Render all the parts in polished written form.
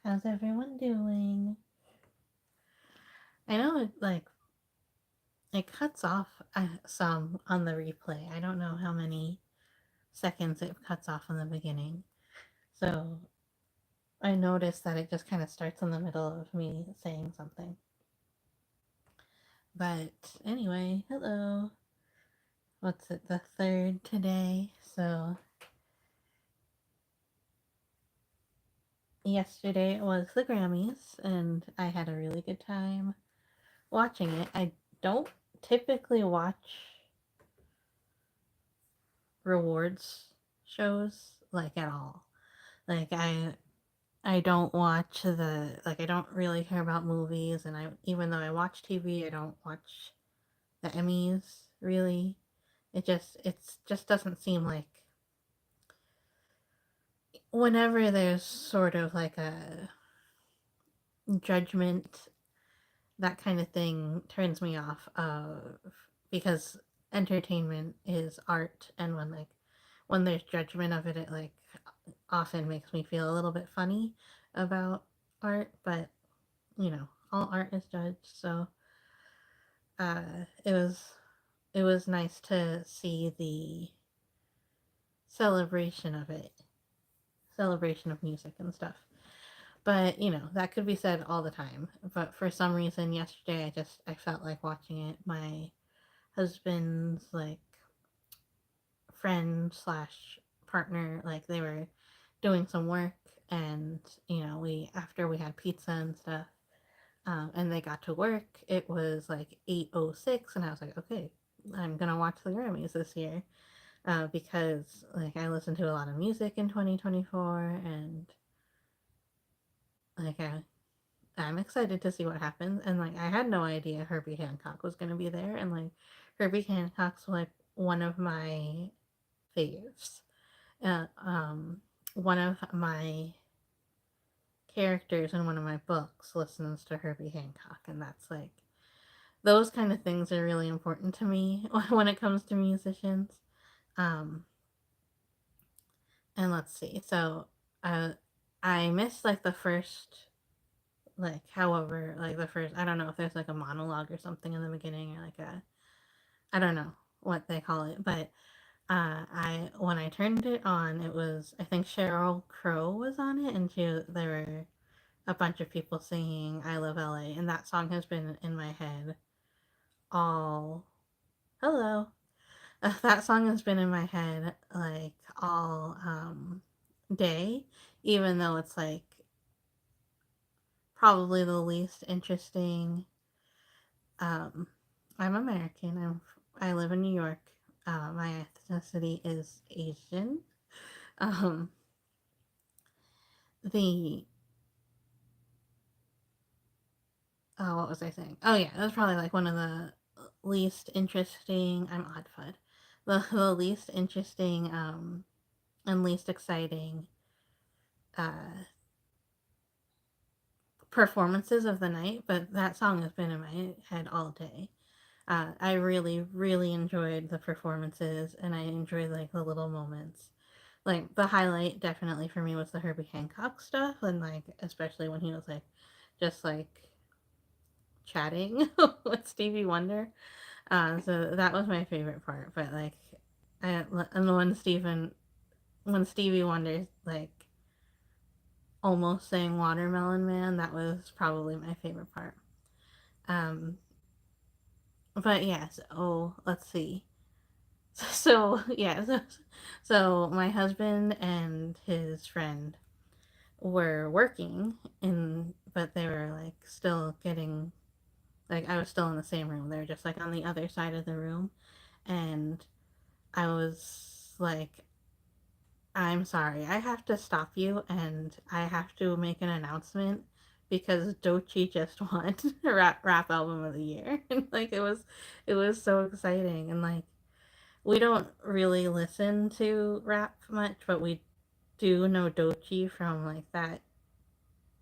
How's everyone doing? I know it cuts off some on the replay. I don't know how many seconds it cuts off in the beginning. So I noticed that it just kind of starts in the middle of me saying something. But anyway, hello. What's it, the third today? So yesterday was the Grammys, and I had a really good time watching it. I don't typically watch rewards shows like at all. Like I don't watch I don't really care about movies, and I even though I watch TV, I don't watch the Emmys really. It just doesn't seem like whenever there's sort of like a judgment, that kind of thing turns me off of because entertainment is art, and when there's judgment of it, it like often makes me feel a little bit funny about art, but all art is judged, so uh it was it was nice to see the celebration of it. Celebration of music and stuff. But, that could be said all the time. But for some reason yesterday I felt like watching it. My husband's like friend slash partner, like they were doing some work, and we after we had pizza and stuff, and they got to work, it was like 8:06, and I was like, okay, I'm gonna watch the Grammys this year, because like I listened to a lot of music in 2024, and like I'm excited to see what happens. And like I had no idea Herbie Hancock was gonna be there, and like Herbie Hancock's like one of my faves. Uh, um, One of my characters in one of my books listens to Herbie Hancock, and that's like those kind of things are really important to me when it comes to musicians. Um, and let's see, so uh, I missed like the first, like however, like the first. I don't know if there's like a monologue or something in the beginning, or like a, I don't know what they call it, but I when I turned it on, it was, I think Sheryl Crow was on it, and there were a bunch of people singing "I Love LA," and that song has been in my head all. Hello. That song has been in my head like all day, even though it's like probably the least interesting. Um, I'm American. I live in New York. My ethnicity is Asian. Um, the what was I saying? Oh yeah, that's probably like one of the least interesting. I'm Oddfud. The least interesting and least exciting uh performances of the night, but that song has been in my head all day. I really, really enjoyed the performances, and I enjoyed like the little moments. Like the highlight definitely for me was the Herbie Hancock stuff, and like especially when he was like just like chatting with Stevie Wonder. So that was my favorite part. But like, and when Stevie Wonder's like almost saying Watermelon Man, that was probably my favorite part. Um, but yeah, so let's see. So yeah, so my husband and his friend were working, but they were like still getting, like I was still in the same room. They were just like on the other side of the room, and I was like, I'm sorry, I have to stop you, and I have to make an announcement because Doechii just won rap album of the year, and like it was so exciting, and like we don't really listen to rap much, but we do know Doechii from like that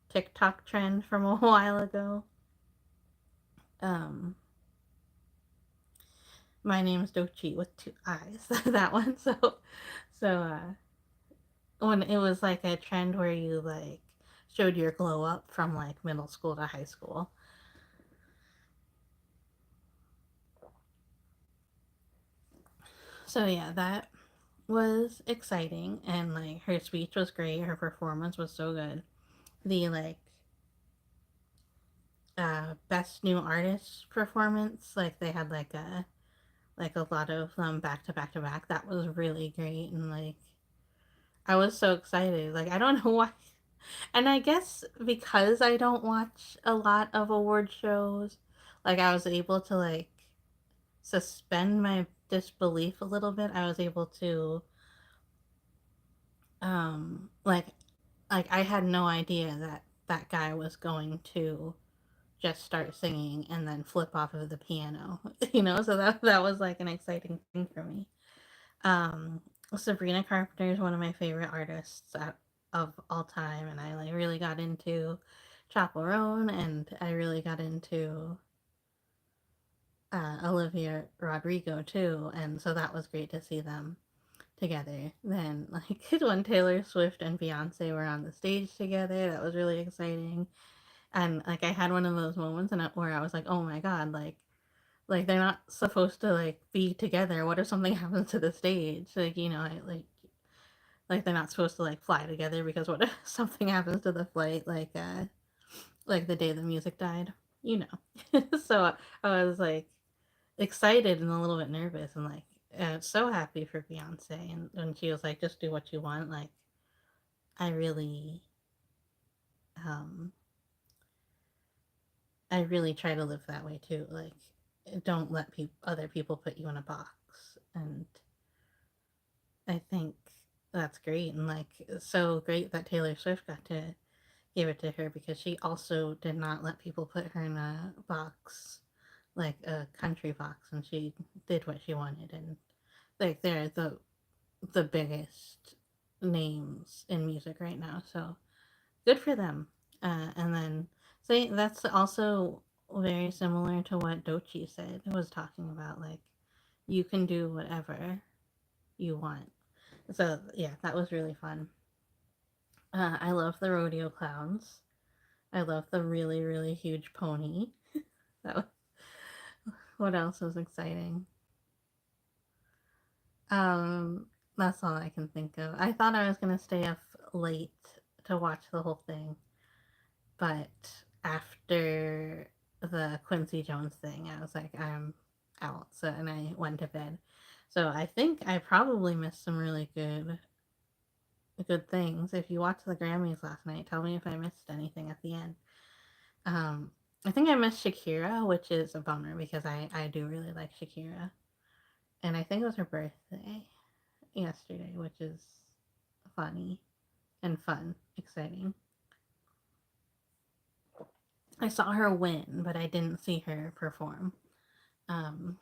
TikTok trend from a while ago. Um, my name is Doechii with two eyes. That one. So when it was like a trend where you like showed your glow up from like middle school to high school. So yeah, that was exciting, and like her speech was great, her performance was so good. The like best new artist performance, like they had like a lot of them back to back to back. That was really great, and like I was so excited. Like I don't know why. And I guess because I don't watch a lot of award shows, like I was able to like suspend my disbelief a little bit. I was able to um like like I had no idea that that guy was going to just start singing and then flip off of the piano. So that was like an exciting thing for me. Um Sabrina Carpenter is one of my favorite artists of all time, and I like really got into Chappell Roan, and I really got into Olivia Rodrigo too, and so that was great to see them together. Then like when Taylor Swift and Beyonce were on the stage together, that was really exciting. And like I had one of those moments where I was like, oh my god, like they're not supposed to like be together. What if something happens to the stage? Like like they're not supposed to like fly together, because what if something happens to the flight, like the day the music died, you know. So I was like excited and a little bit nervous, and like so happy for Beyonce, and when she was like, just do what you want, like I really um I really try to live that way too. Like don't let other people put you in a box. And I think that's great, and like it's so great that Taylor Swift got to give it to her, because she also did not let people put her in a box, like a country box, and she did what she wanted. And like they're the biggest names in music right now, so good for them. And then say that's also very similar to what Doechii said. It was talking about like you can do whatever you want. So yeah, that was really fun. I love the rodeo clowns. I love the really really huge pony. That was, what else was exciting? Um, that's all I can think of. I thought I was gonna stay up late to watch the whole thing, but after the Quincy Jones thing, I was like, I'm out. So, and I went to bed. So I think I probably missed some really good things. If you watched the Grammys last night, tell me if I missed anything at the end. Um, I think I missed Shakira, which is a bummer because I do really like Shakira. And I think it was her birthday yesterday, which is funny and fun, exciting. I saw her win, but I didn't see her perform. Um,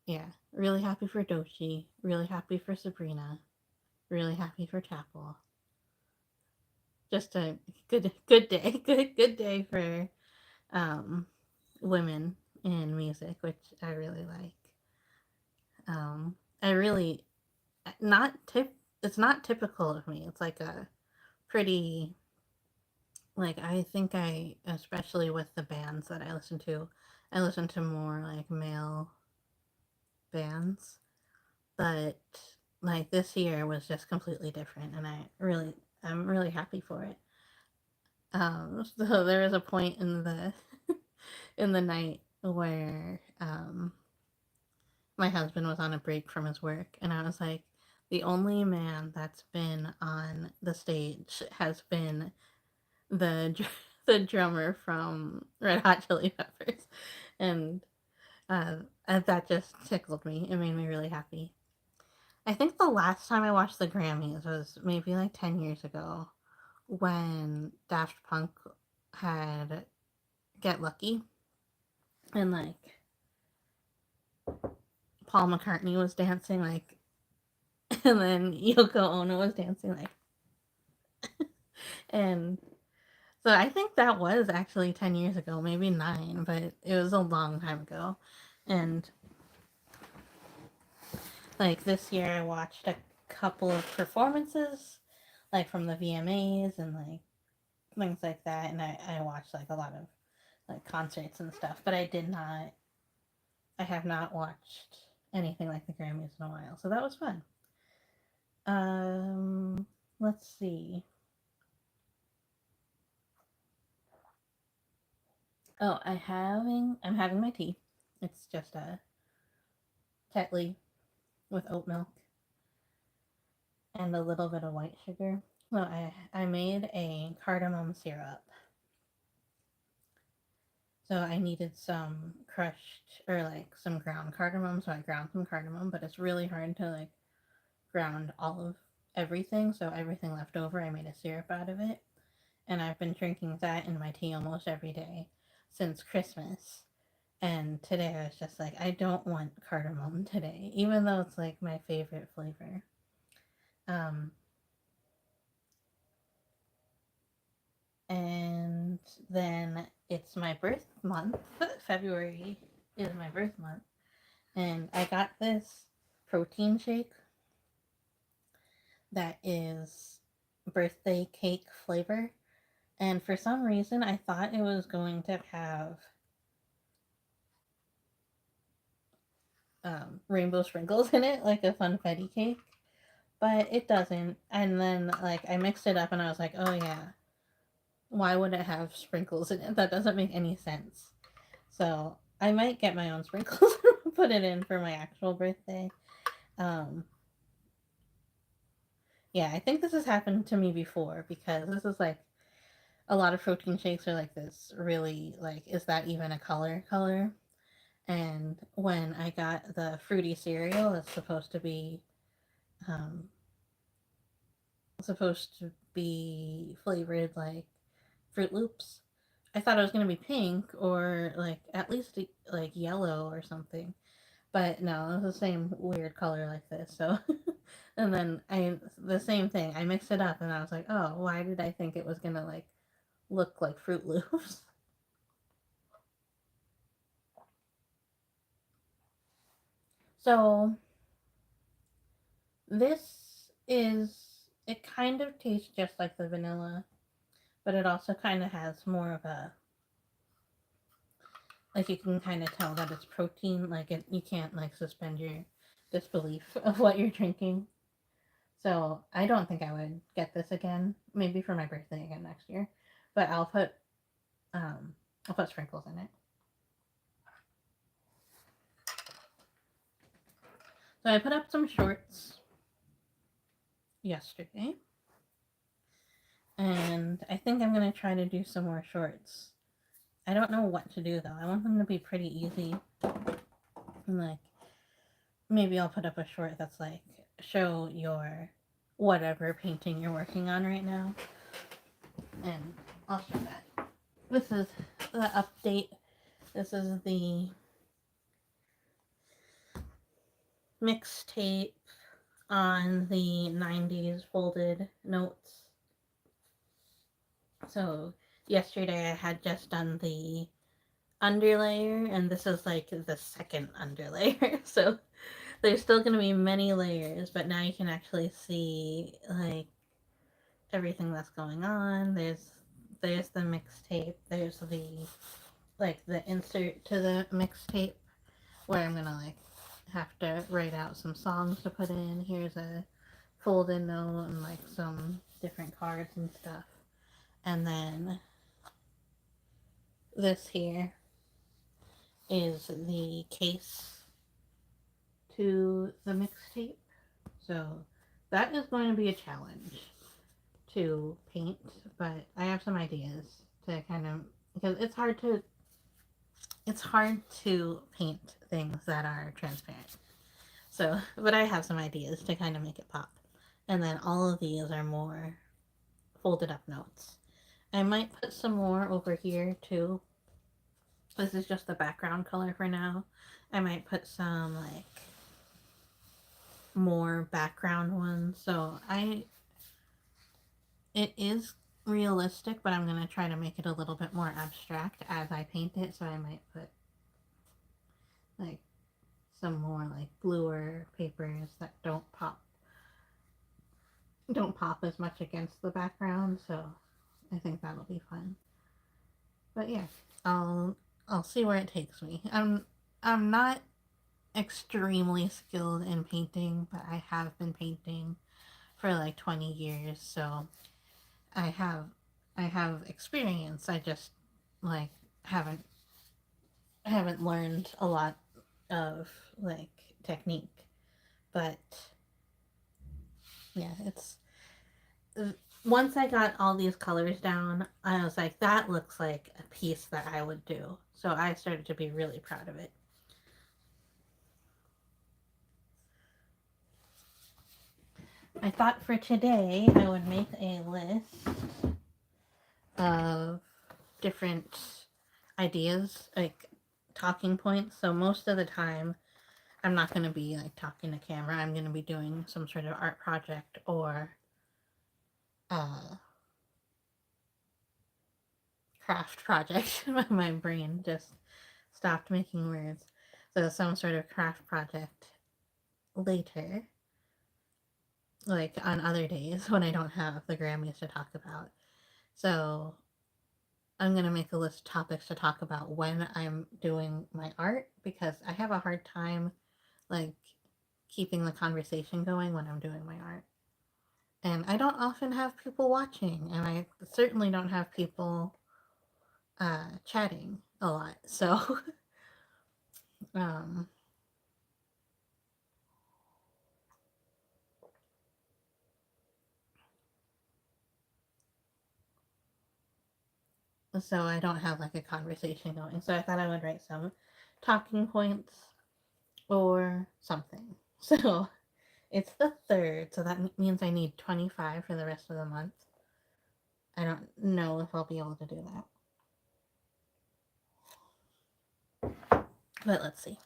yeah, really happy for Doechii, really happy for Sabrina, really happy for Chappell. Just a good day, good day for um, women in music, which I really like. I really not tip. It's not typical of me. It's like a pretty like I think I especially with the bands that I listen to more like male bands, but like this year was just completely different, and I'm really happy for it. So there was a point in the in the night where my husband was on a break from his work, and I was like, the only man that's been on the stage has been the the drummer from Red Hot Chili Peppers, and that just tickled me. It made me really happy. I think the last time I watched the Grammys was maybe like 10 years ago, when Daft Punk had Get Lucky, and like Paul McCartney was dancing like, and then Yoko Ono was dancing like, and so I think that was actually 10 years ago, maybe 9, but it was a long time ago. And like this year, I watched a couple of performances. like from the VMAs and like things like that. And I watched like a lot of like concerts and stuff, but I have not watched anything like the Grammys in a while. So that was fun. Um, let's see. Oh, I'm having my tea. It's just a Tetley with oat milk and a little bit of white sugar. So I made a cardamom syrup. So I needed some crushed or like some ground cardamom, so I ground some cardamom, but it's really hard to like ground all of everything, so everything left over I made a syrup out of it. And I've been drinking that in my tea almost every day since Christmas. And today I was just like, I don't want cardamom today, even though it's like my favorite flavor. Um, and then it's my birth month. February is my birth month. And I got this protein shake that is birthday cake flavor. And for some reason, I thought it was going to have rainbow sprinkles in it, like a funfetti cake, but it doesn't. And then, like, I mixed it up and I was like, oh yeah, why would it have sprinkles in it? That doesn't make any sense. So I might get my own sprinkles and put it in for my actual birthday. Um, yeah, I think this has happened to me before because this is like a lot of protein shakes are like this really like, is that even a color? And when I got the fruity cereal, it's um, supposed to be flavored like Fruit Loops. I thought it was gonna be pink or like at least like yellow or something, but no, it was the same weird color like this. So, and then the same thing. I mixed it up and I was like, oh, why did I think it was gonna like look like Fruit Loops? So this it kind of tastes just like the vanilla, but it also kind of has more of a like you can kind of tell that it's protein. Like you can't like suspend your disbelief of what you're drinking. So I don't think I would get this again. Maybe for my birthday again next year, but um I'll put sprinkles in it. So I put up some shorts yesterday, and I think I'm gonna try to do some more shorts. I don't know what to do though. I want them to be pretty easy. And like maybe I'll put up a short that's like show your whatever painting you're working on right now. And I'll show that. This is the update. This is the mixtape on the 90s folded notes. So yesterday I had just done the underlayer, and this is like the second underlayer. So there's still going to be many layers, but now you can actually see like everything that's going on. There's the mixtape. There's the insert to the mixtape where I'm gonna like have to write out some songs to put in. Here's a folded note and like some different cards and stuff. And then this here is the case to the mixtape. So that is going to be a challenge to paint, but I have some ideas to kind of because it's hard to paint things that are transparent. So, but I have some ideas to kind of make it pop. And then all of these are more folded up notes. I might put some more over here too. This is just the background color for now. I might put some like more background ones. So it is realistic, but I'm going to try to make it a little bit more abstract as I paint it. So I might put like some more like bluer papers that don't pop don't pop as much against the background, so I think that'll be fun. But yeah, I'll see where it takes me. I'm not extremely skilled in painting, but I have been painting for like 20 years, so I have I have experience. I just like haven't haven't learned a lot of like technique. But yeah, it's once I got all these colors down, I was like, that looks like a piece that I would do. So I started to be really proud of it. I thought for today I would make a list of different ideas, like talking points. So most of the time, I'm not going to be like talking to camera. I'm going to be doing some sort of art project or uh, craft project. My brain just stopped making words. So some sort of craft project later, like on other days when I don't have the Grammys to talk about. So I'm going to make a list of topics to talk about when I'm doing my art because I have a hard time like keeping the conversation going when I'm doing my art. And I don't often have people watching, and I certainly don't have people chatting a lot. So, um, so I don't have like a conversation going. So I thought I would write some talking points or something. So it's the 3rd, so that means I need 25 for the rest of the month. I don't know if I'll be able to do that. But let's see.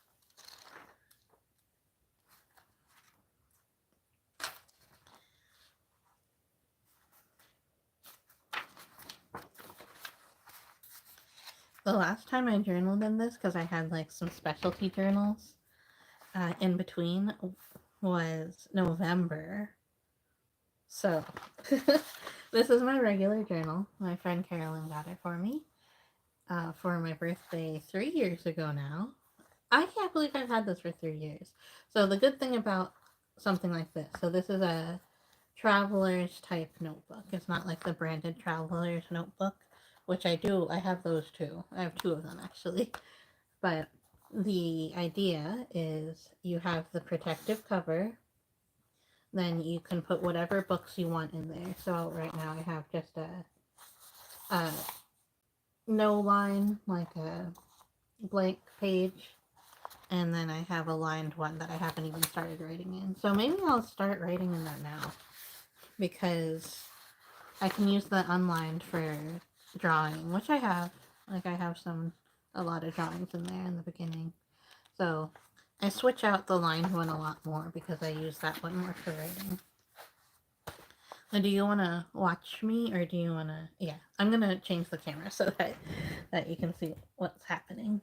The last time I journaled in this, because I had like some specialty journals in between, was November. So, this is my regular journal. My friend Carolyn got it for me for my birthday 3 years ago now. I can't believe I've had this for 3 years. So, the good thing about something like this, so this is a traveler's type notebook. It's not like the branded traveler's notebook, which I do. I have those too. I have 2 of them actually. But the idea is you have the protective cover, then you can put whatever books you want in there. So right now I have just a no line, like a blank page, and then I have a lined one that I haven't even started writing in. So maybe I'll start writing in that now because I can use the unlined for drawing, which I have. Like I have a lot of drawings in there in the beginning. So I switch out the lined one a lot more because I use that one more for writing. Now, do you want to watch me or do you want to? Yeah, I'm going to change the camera so that you can see what's happening.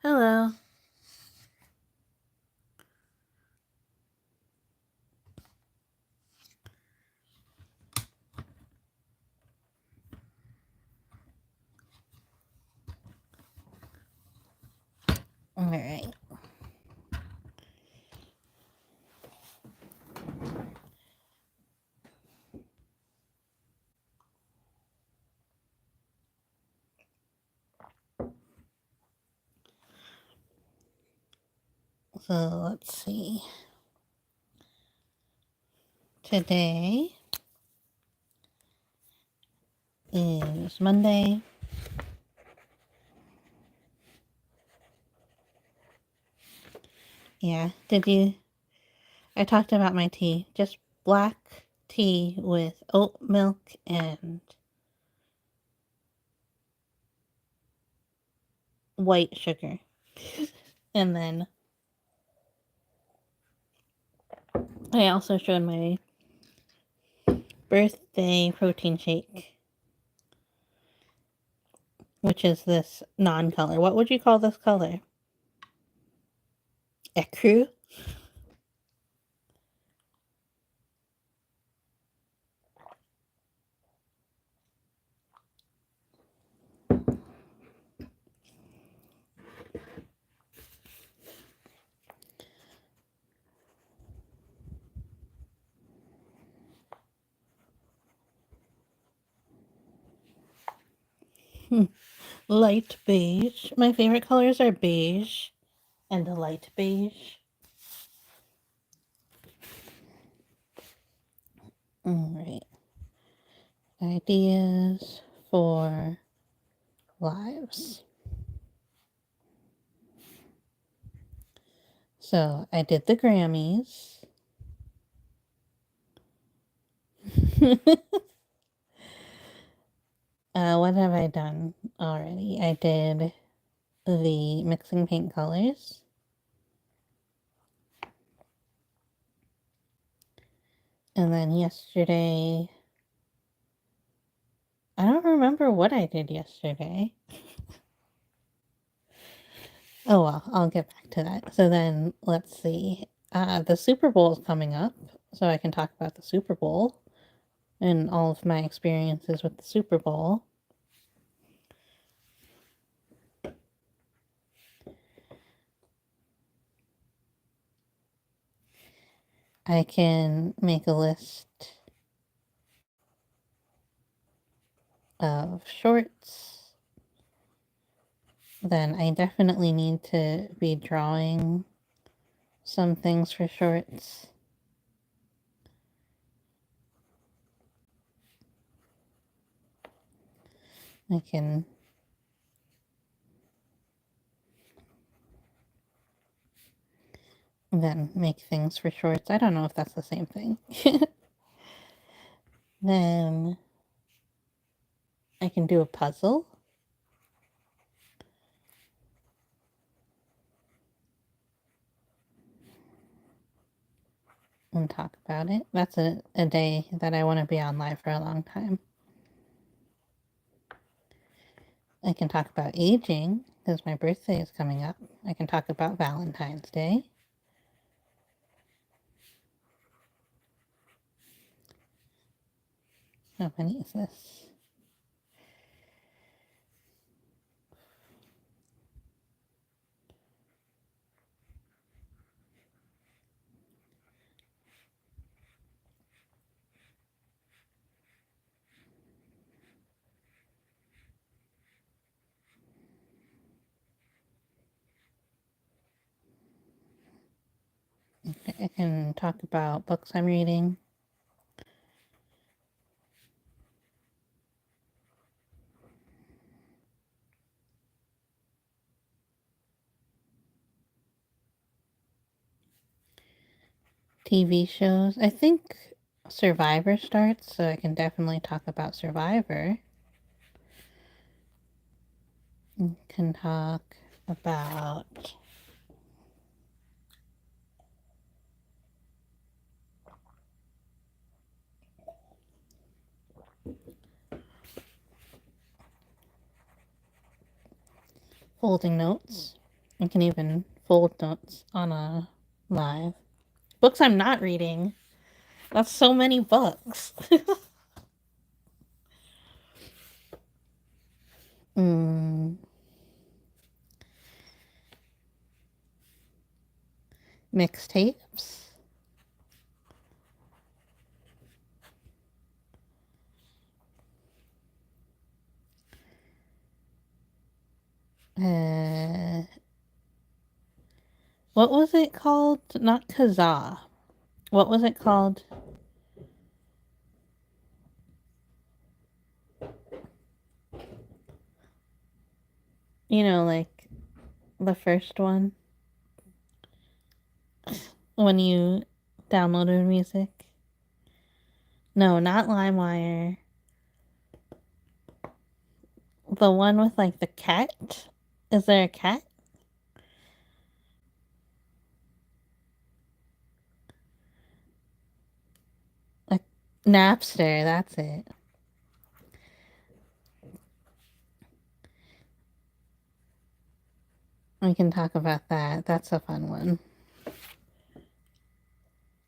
Hello. All right. So let's see. Today is Monday. Yeah, I talked about my tea. Just black tea with oat milk and white sugar. And then I also showed my birthday protein shake, which is this non-color. What would you call this color? Ecru? Light beige. My favorite colors are beige and a light beige. Alright. Ideas for lives. So I did the Grammys. What have I done already? I did the mixing paint colors. And then yesterday, I don't remember what I did yesterday. Oh well, I'll get back to that. So then, let's see. The Super Bowl is coming up, so I can talk about the Super Bowl and all of my experiences with the Super Bowl. I can make a list of shorts. Then I definitely need to be drawing some things for shorts. I can then make things for shorts. I don't know if that's the same thing. Then I can do a puzzle. And talk about it. That's a day that I want to be on live for a long time. I can talk about aging, because my birthday is coming up. I can talk about Valentine's Day. How many is this? Okay, I can talk about books I'm reading. TV shows. I think Survivor starts, so I can definitely talk about Survivor. I can talk about folding notes. I can even fold notes on a live. Books I'm not reading. That's so many books. Mixtapes. What was it called? Not Kazaa. What was it called? You know, like the first one. When you downloaded music. No, not LimeWire. The one with like the cat. Is there a cat? A Napster, that's it. We can talk about that. That's a fun one.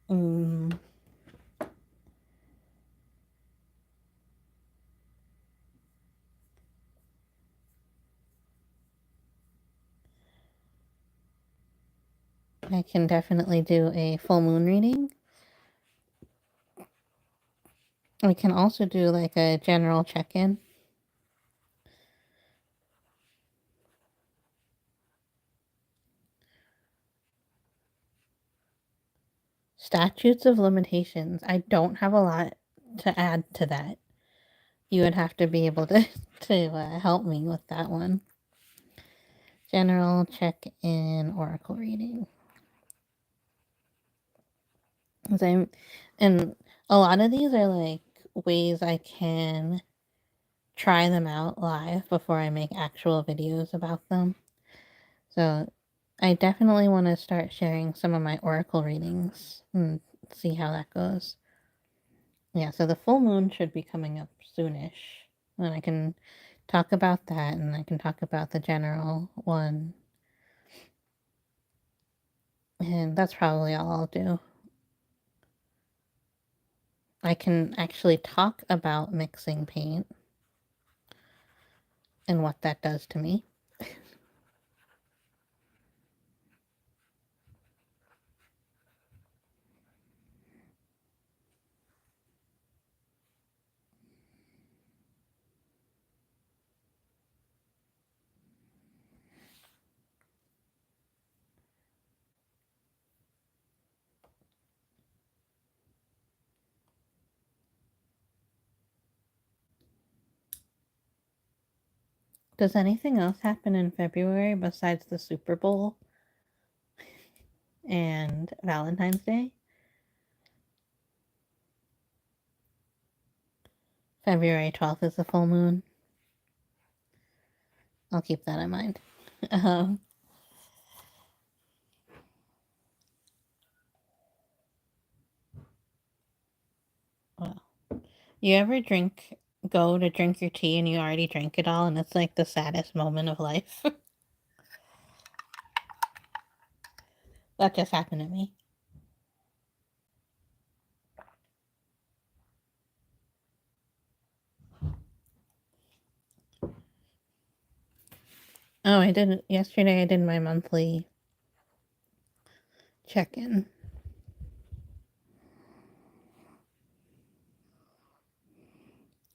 Mm. I can definitely do a full moon reading. We can also do like a general check-in. Statutes of limitations. I don't have a lot to add to that. You would have to be able to help me with that one. General check-in oracle reading. And a lot of these are like ways I can try them out live before I make actual videos about them. So I definitely want to start sharing some of my oracle readings and see how that goes. Yeah, so the full moon should be coming up soonish. And I can talk about that and I can talk about the general one. And that's probably all I'll do. I can actually talk about mixing paint and what that does to me. Does anything else happen in February besides the Super Bowl and Valentine's Day? February 12th is the full moon. I'll keep that in mind. Um, well, you ever go to drink your tea and you already drank it all and it's like the saddest moment of life? That just happened to me. Oh, I did yesterday. I did my monthly check-in.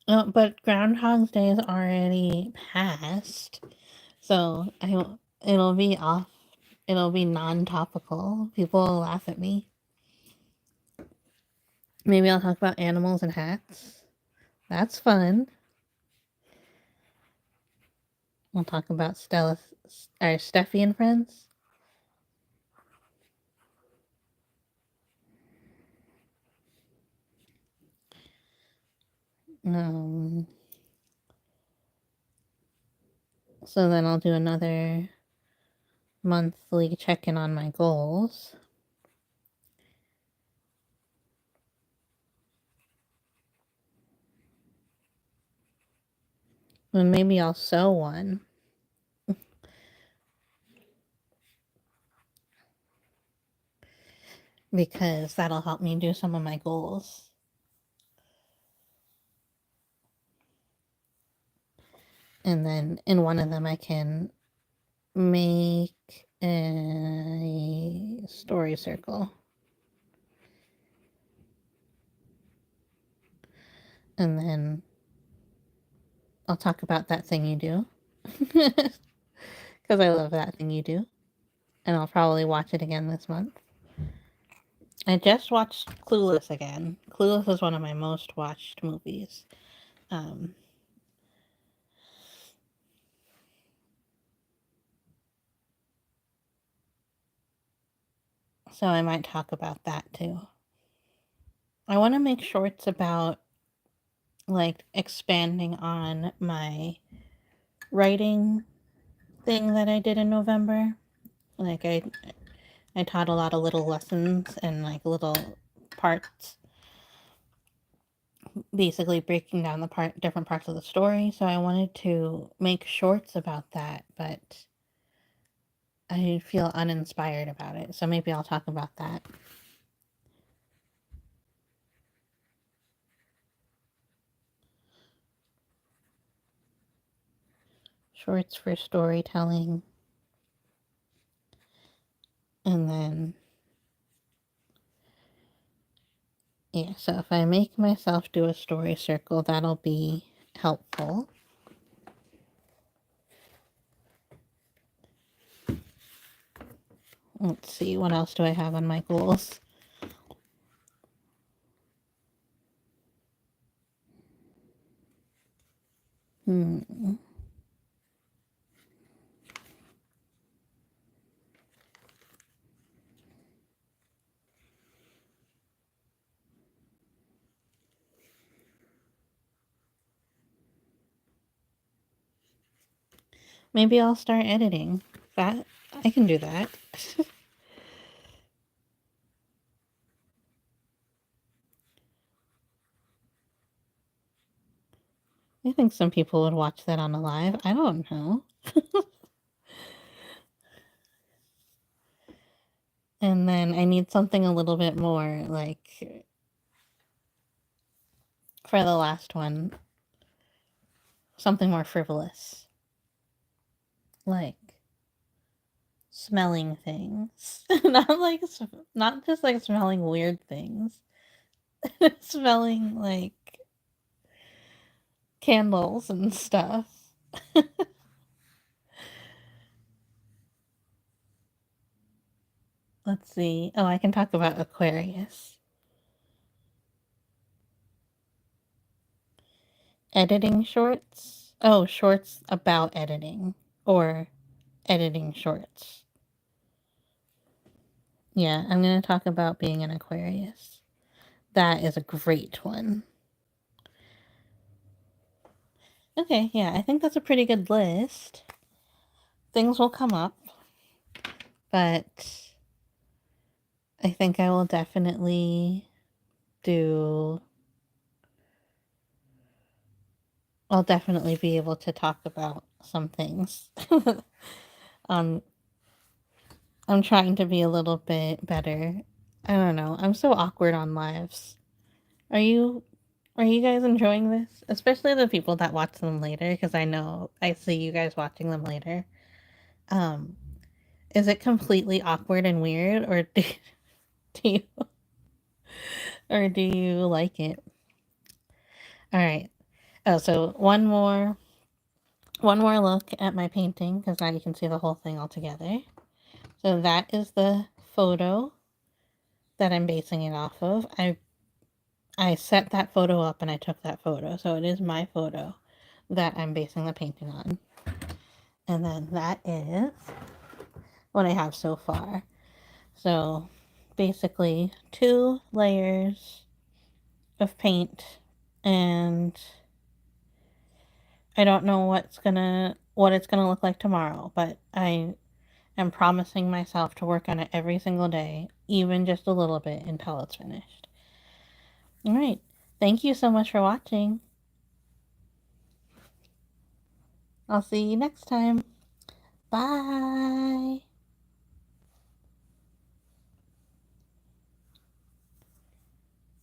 Oh, but Groundhog's Day is already past, so it'll be off. It'll be non-topical. People will laugh at me. Maybe I'll talk about animals and hats. That's fun. We'll talk about Steffi and friends. Um, so then I'll do another monthly check-in on my goals. And maybe I'll sew one. Because that'll help me do some of my goals. And then in one of them I can make a story circle. And then I'll talk about that thing you do. Because I love that thing you do. And I'll probably watch it again this month. I just watched Clueless again. Clueless is one of my most watched movies. So I might talk about that too. I want to make shorts about like expanding on my writing thing that I did in November. Like I taught a lot of little lessons and like little parts, basically breaking down the different parts of the story. So I wanted to make shorts about that, but I feel uninspired about it. So maybe I'll talk about that. Shorts for storytelling. And then, yeah, so if I make myself do a story circle, that'll be helpful. Let's see, what else do I have on my goals? Maybe I'll start editing. That I can do that. I think some people would watch that on a live. I don't know. And then I need something a little bit more like for the last one, something more frivolous. Like smelling things. Not just like smelling weird things. Smelling like candles and stuff. Let's see. Oh, I can talk about Aquarius. Editing shorts. Oh, shorts about editing or editing shorts. Yeah, I'm going to talk about being an Aquarius. That is a great one. Okay, yeah, I think that's a pretty good list. Things will come up, but I think I will definitely do. I'll definitely be able to talk about some things. um, I'm trying to be a little bit better. I don't know. I'm so awkward on lives. Are you are you guys enjoying this? Especially the people that watch them later, because I know I see you guys watching them later. Um, is it completely awkward and weird, or do you or do you like it? All right. Oh, so one more look at my painting, because now you can see the whole thing all together. So that is the photo that I'm basing it off of. I set that photo up and I took that photo. So it is my photo that I'm basing the painting on. And then that is what I have so far. So basically 2 layers of paint, and I don't know what it's gonna look like tomorrow, but I am promising myself to work on it every single day, even just a little bit until it's finished. All right. Thank you so much for watching. I'll see you next time. Bye.